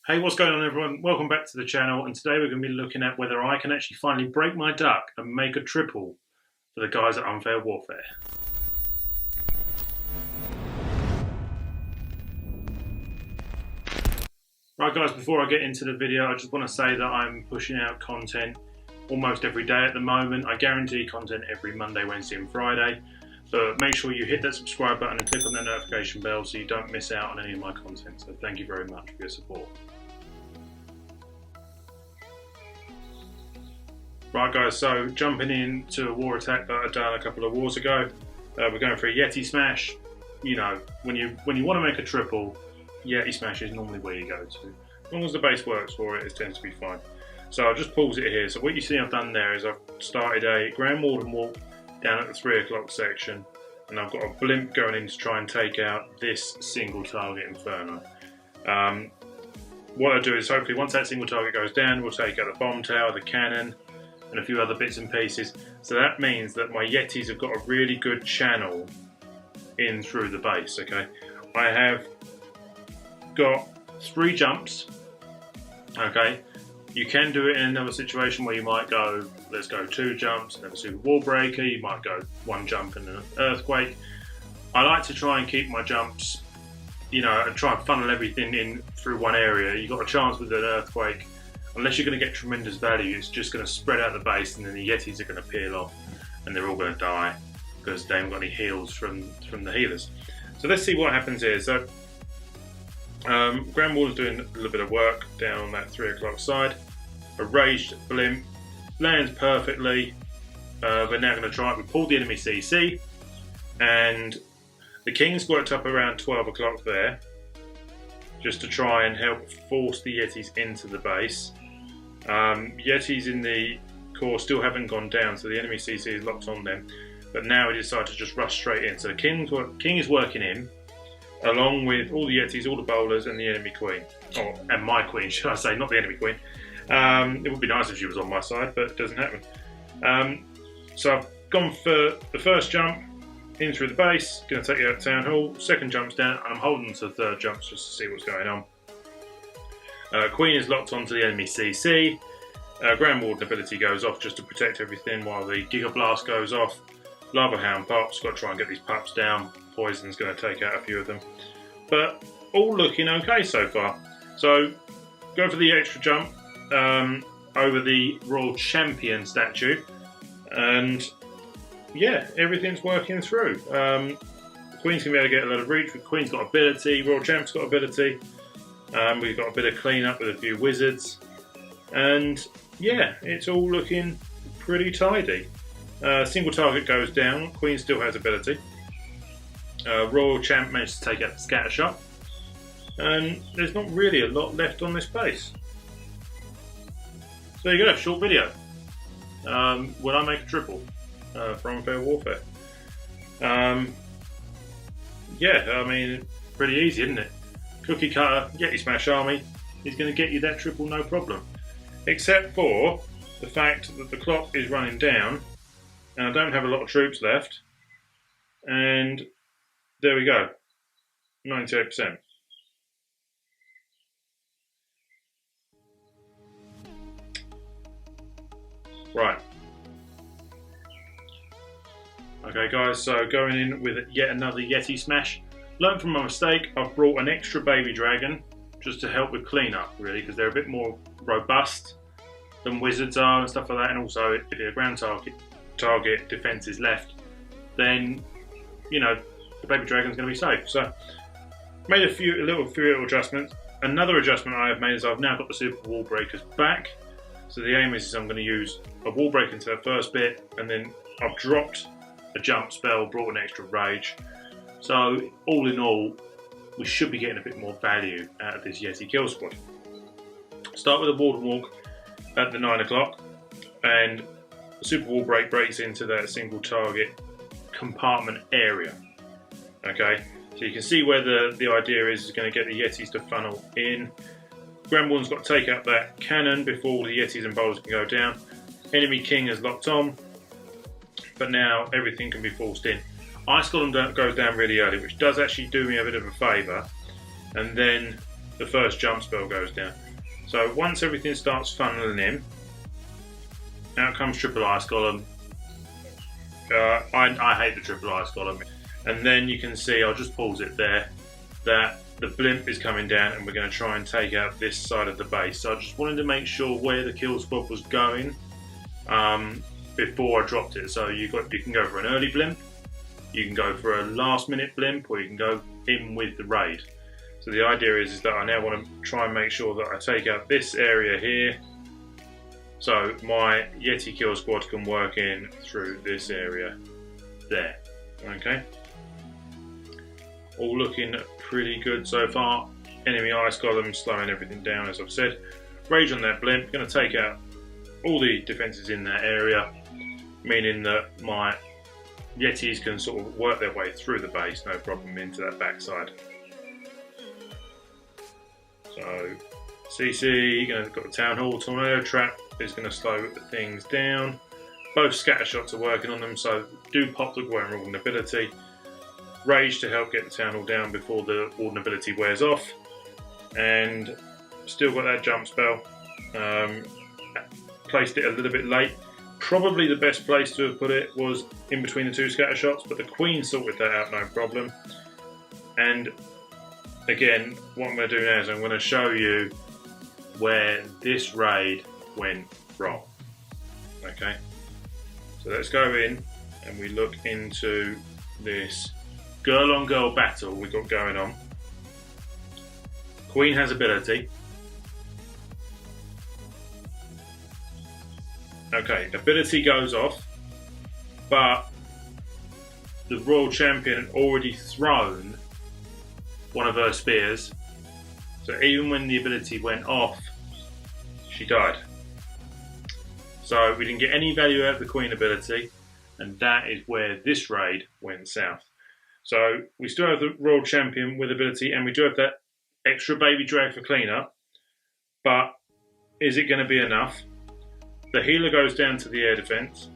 Hey, what's going on everyone? Welcome back to the channel, and today we're going to be looking at whether I can actually finally break my duck and make a triple for the guys at Unfair Warfare. Right guys, before I get into the video, I just want to say that I'm pushing out content almost every day at the moment. I guarantee content every Monday, Wednesday and Friday. But make sure you hit that subscribe button and click on that notification bell so you don't miss out on any of my content. So thank you very much for your support. Right guys, so jumping into a war attack that I've done a couple of wars ago, we're going for a Yeti Smash. You know, when you want to make a triple, Yeti Smash is normally where you go to. As long as the base works for it, it tends to be fine. So I'll just pause it here. So what you see I've done there is I've started a Grand Warden walk down at the 3 o'clock section, and I've got a blimp going in to try and take out this single target Inferno. What I'll do is hopefully once that single target goes down, we'll take out the bomb tower, the cannon, and a few other bits and pieces. So that means that my Yetis have got a really good channel in through the base, okay? I have got 3 jumps, okay? You can do it in another situation where you might go, let's go 2 jumps and have a super wall breaker. You might go 1 jump and an earthquake. I like to try and keep my jumps, you know, and try and funnel everything in through one area. You've got a chance with an earthquake. Unless you're going to get tremendous value, it's just going to spread out the base, and then the Yetis are going to peel off, and they're all going to die because they haven't got any heals from the healers. So let's see what happens here. So Grand Warden's doing a little bit of work down on that 3 o'clock side. A raged blimp lands perfectly. We're now going to try it. We pulled the enemy CC, and the King's worked up around 12 o'clock there, just to try and help force the Yetis into the base. Yetis in the core still haven't gone down, so the enemy CC is locked on them. But now we decide to just rush straight in. So the King is working in, along with all the Yetis, all the bowlers, and the enemy Queen. Oh, and my Queen, should I say, not the enemy Queen. It would be nice if she was on my side, but it doesn't happen. So I've gone for the first jump in through the base, going to take you out to Town Hall. Second jump's down, and I'm holding to the third jump just to see what's going on. Queen is locked onto the enemy CC. Grand Warden ability goes off just to protect everything while the Giga Blast goes off. Lava Hound pops, got to try and get these pups down. Poison's going to take out a few of them. But all looking okay so far. So go for the extra jump over the Royal Champion statue, and yeah, everything's working through. Queen's going to be able to get a lot of reach. Queen's got ability, Royal Champ's got ability. We've got a bit of cleanup with a few wizards. And yeah, it's all looking pretty tidy. Single target goes down. Queen still has ability. Royal Champ managed to take out the scatter shot. And there's not really a lot left on this base. So there you go, short video. Will I make a triple for Unfair Warfare? Yeah, I mean, pretty easy, isn't it? Cookie cutter, Yeti Smash army is going to get you that triple no problem. Except for the fact that the clock is running down and I don't have a lot of troops left. And there we go, 98%. Right. Okay guys, so going in with yet another Yeti Smash. Learned from my mistake, I've brought an extra baby dragon just to help with cleanup really, because they're a bit more robust than wizards are and stuff like that. And also if your ground target defense is left, then you know the baby dragon's going to be safe. So made a few little adjustments. Another adjustment I have made is I've now got the super wall breakers back. So the aim is I'm going to use a wall break into that first bit, and then I've dropped a jump spell, brought an extra rage. So all in all, we should be getting a bit more value out of this Yeti kill squad. Start with a Warden walk at the 9 o'clock, and the super wall break breaks into that single target compartment area. Okay, so you can see where the idea is going to get the Yetis to funnel in. Grand Warden's got to take out that cannon before all the Yetis and bowlers can go down. Enemy King is locked on, but now everything can be forced in. Ice Golem goes down really early, which does actually do me a bit of a favour, and then the first jump spell goes down. So once everything starts funneling in, out comes triple ice golem. I hate the triple ice golem. And then you can see, I'll just pause it there, that the blimp is coming down and we're going to try and take out this side of the base. So I just wanted to make sure where the kill squad was going before I dropped it. So you can go for an early blimp, you can go for a last minute blimp, or you can go in with the raid. So the idea is that I now want to try and make sure that I take out this area here, so my Yeti kill squad can work in through this area there. Okay. All looking pretty good so far. Enemy ice golem slowing everything down, as I've said. Rage on that blimp, going to take out all the defences in that area, meaning that my Yetis can sort of work their way through the base, no problem, into that backside. So CC, got the Town Hall, Tornado Trap is going to slow things down. Both scatter shots are working on them, so do pop the Warden ability. Rage to help get the Town Hall down before the Warden ability wears off. And still got that jump spell. Placed it a little bit late. Probably the best place to have put it was in between the two scatter shots, but the Queen sorted that out no problem. And again, what I'm going to do now is I'm going to show you where this raid went wrong. Okay, so let's go in and we look into this girl on girl battle we've got going on. Queen has ability. Okay, ability goes off, but the Royal Champion had already thrown one of her spears, so even when the ability went off, she died. So we didn't get any value out of the Queen ability, and that is where this raid went south. So we still have the Royal Champion with ability, and we do have that extra baby drag for cleanup, but is it going to be enough? The healer goes down to the air defense,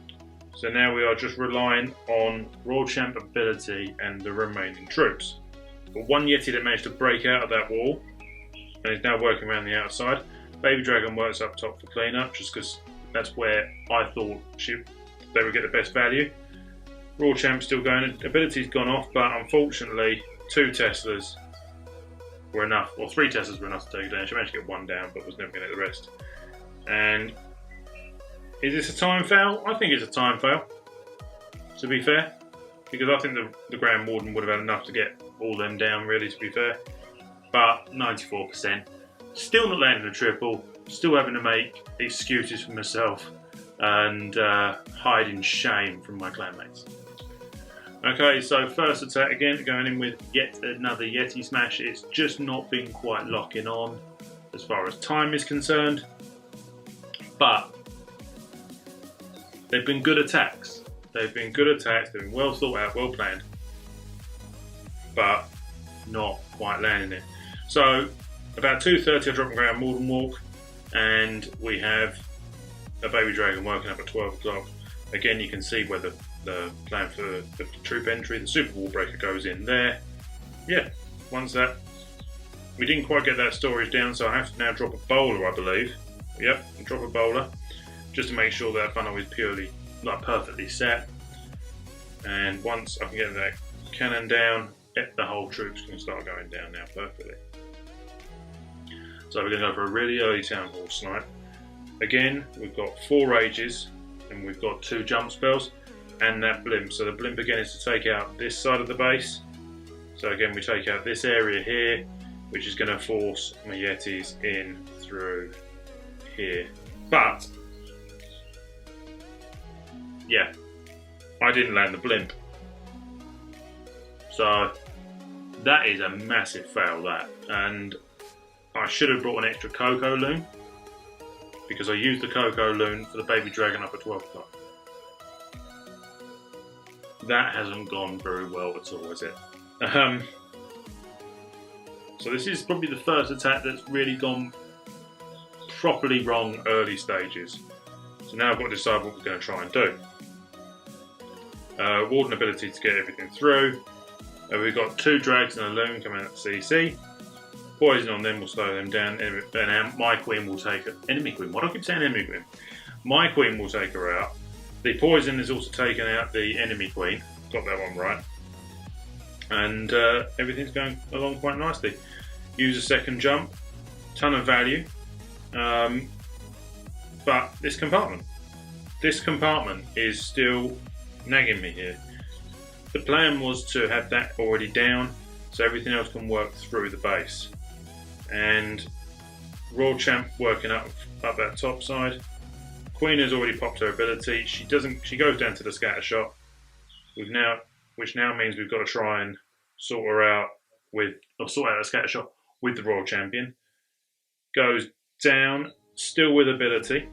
so now we are just relying on Royal Champ ability and the remaining troops. But one Yeti that managed to break out of that wall and is now working around the outside. Baby Dragon works up top for cleanup, just because that's where I thought they would get the best value. Royal Champ still going, ability's gone off, but unfortunately 2 Teslas were enough, or 3 Teslas were enough to take it down. She managed to get 1 down, but was never going to get the rest. And is this a time fail? I think it's a time fail, to be fair, because I think the Grand Warden would have had enough to get all them down, really, to be fair. But 94%. Still not landing a triple, still having to make excuses for myself and hide in shame from my clanmates. Okay, so first attack again, going in with yet another Yeti Smash. It's just not been quite locking on as far as time is concerned, but they've been good attacks. They've been well thought out, well planned, but not quite landing it. So about 2:30 I drop Grand Warden Walk, and we have a Baby Dragon working up at 12 o'clock. Again, you can see where the plan for the troop entry, the Super Wall Breaker, goes in there. Yeah, once that, we didn't quite get that storage down, so I have to now drop a bowler, I believe. Yep, drop a bowler, just to make sure that funnel is purely, like, perfectly set. And once I can get that cannon down, the whole troops can start going down now perfectly. So we're going to go for a really early Town Hall snipe. Again, we've got 4 rages, and we've got 2 jump spells, and that blimp. So the blimp again is to take out this side of the base. So again, we take out this area here, which is going to force my Yetis in through here. But yeah, I didn't land the blimp, so that is a massive fail, that. And I should have brought an extra Cocoa Loon, because I used the Cocoa Loon for the Baby Dragon up at 12 o'clock. That hasn't gone very well at all, has it? So this is probably the first attack that's really gone properly wrong early stages. So now I've got to decide what we're going to try and do. Warden ability to get everything through. We've got 2 drags and a loon coming out of CC. Poison on them will slow them down, and my queen will take it. Enemy queen. Why do I keep saying enemy queen? My queen will take her out. The poison has also taken out the enemy queen. Got that one right. And everything's going along quite nicely. Use a second jump. Ton of value. But this compartment is still nagging me here. The plan was to have that already down so everything else can work through the base. And Royal Champ working up that top side. Queen has already popped her ability. She goes down to the scatter shot. Which now means we've got to try and sort out a scatter shot with the Royal Champion. Goes down, still with ability.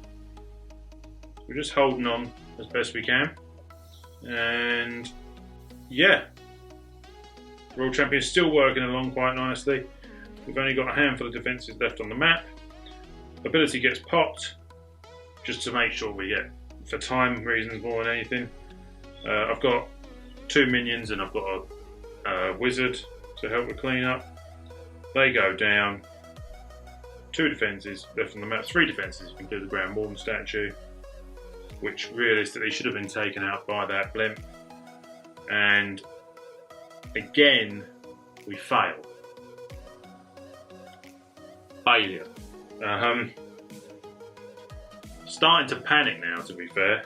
We're just holding on as best we can. And yeah, Royal Champion is still working along quite nicely. We've only got a handful of defences left on the map. Ability gets popped, just to make sure we get, for time reasons more than anything. I've got 2 minions and I've got a wizard to help with cleanup. They go down. 2 defences left on the map, 3 defences if you include the Grand Warden statue, which realistically should have been taken out by that blimp. And again, we fail. Failure. Starting to panic now, to be fair.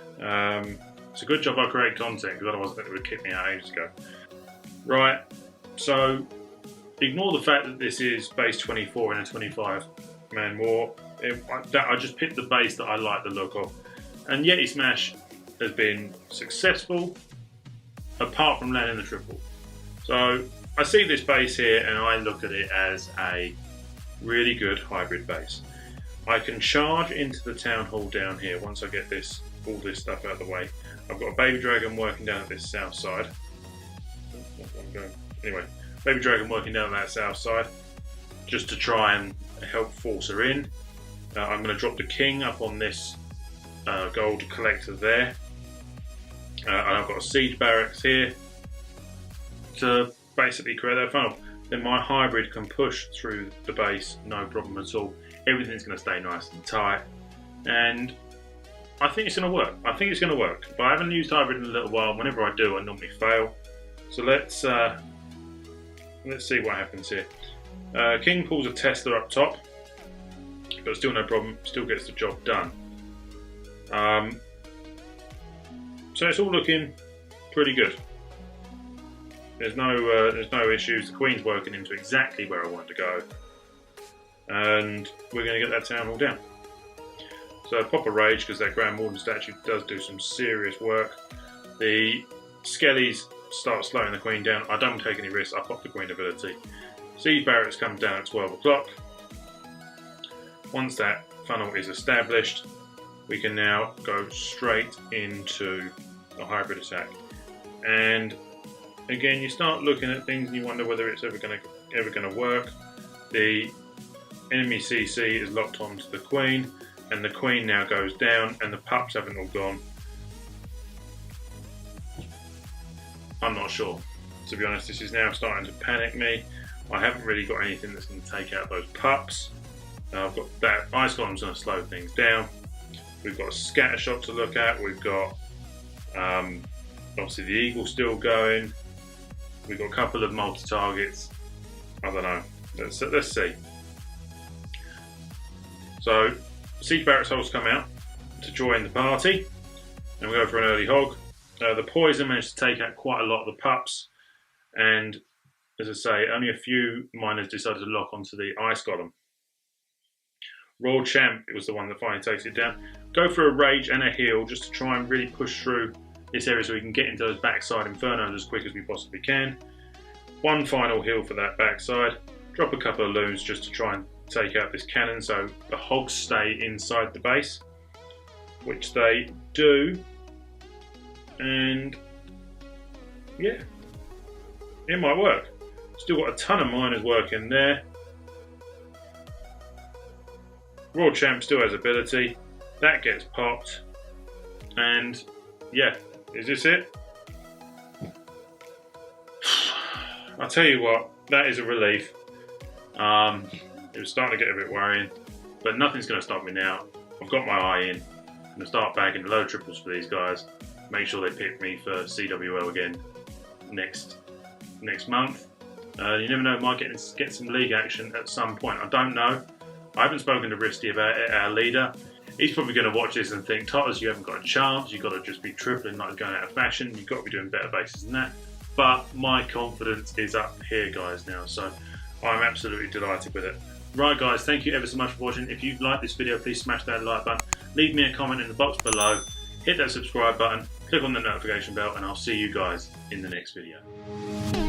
It's a good job I create content, because otherwise I think it would kick me out ages ago. Right, so ignore the fact that this is base 24 in a 25-man war. I just picked the base that I like the look of. And Yeti Smash has been successful, apart from landing the triple. So I see this base here and I look at it as a really good hybrid base. I can charge into the town hall down here once I get all this stuff out of the way. I've got a baby dragon working down at this south side. Anyway, baby dragon working down that south side, just to try and help force her in. I'm going to drop the king up on this gold collector there. And I've got a siege barracks here to basically create that funnel. Then my hybrid can push through the base, no problem at all. Everything's going to stay nice and tight, and I think it's going to work. But I haven't used hybrid in a little while. Whenever I do, I normally fail. So let's see what happens here. King pulls a Tesla up top, but still no problem. Still gets the job done. So it's all looking pretty good. There's no issues. The Queen's working into exactly where I want to go, and we're going to get that town hall down. So pop a rage, because that Grand Warden statue does do some serious work. The Skellies start slowing the Queen down. I don't take any risks. I pop the Queen ability. Siege barracks comes down at 12 o'clock. Once that funnel is established, we can now go straight into a hybrid attack. And again, you start looking at things and you wonder whether it's ever going to work. The enemy CC is locked onto the Queen, and the Queen now goes down, and the pups haven't all gone. I'm not sure. To be honest, this is now starting to panic me. I haven't really got anything that's going to take out those pups. I've got that ice column's going to slow things down. We've got a scatter shot to look at. We've got obviously the eagle still going. We've got a couple of multi-targets. I don't know. Let's see. So siege barracks holes come out to join the party, and we go for an early hog. The poison managed to take out quite a lot of the pups, and as I say, only a few miners decided to lock onto the ice golem. Royal Champ was the one that finally takes it down. Go for a rage and a heal just to try and really push through this area so we can get into those backside infernos as quick as we possibly can. One final heal for that backside. Drop a couple of loons just to try and take out this cannon so the hogs stay inside the base, which they do. And yeah, it might work. Still got a ton of miners working there. Royal Champ still has ability. That gets popped. And yeah, is this it? I'll tell you what, that is a relief. It was starting to get a bit worrying, but nothing's going to stop me now. I've got my eye in. I'm going to start bagging low triples for these guys. Make sure they pick me for CWL again next month. You never know, might get some league action at some point. I don't know. I haven't spoken to Risty about it, our leader. He's probably going to watch this and think, Totters, you haven't got a chance. You've got to just be tripling, like going out of fashion. You've got to be doing better bases than that. But my confidence is up here, guys, now. So I'm absolutely delighted with it. Right, guys, thank you ever so much for watching. If you've liked this video, please smash that like button. Leave me a comment in the box below. Hit that subscribe button. Click on the notification bell, and I'll see you guys in the next video.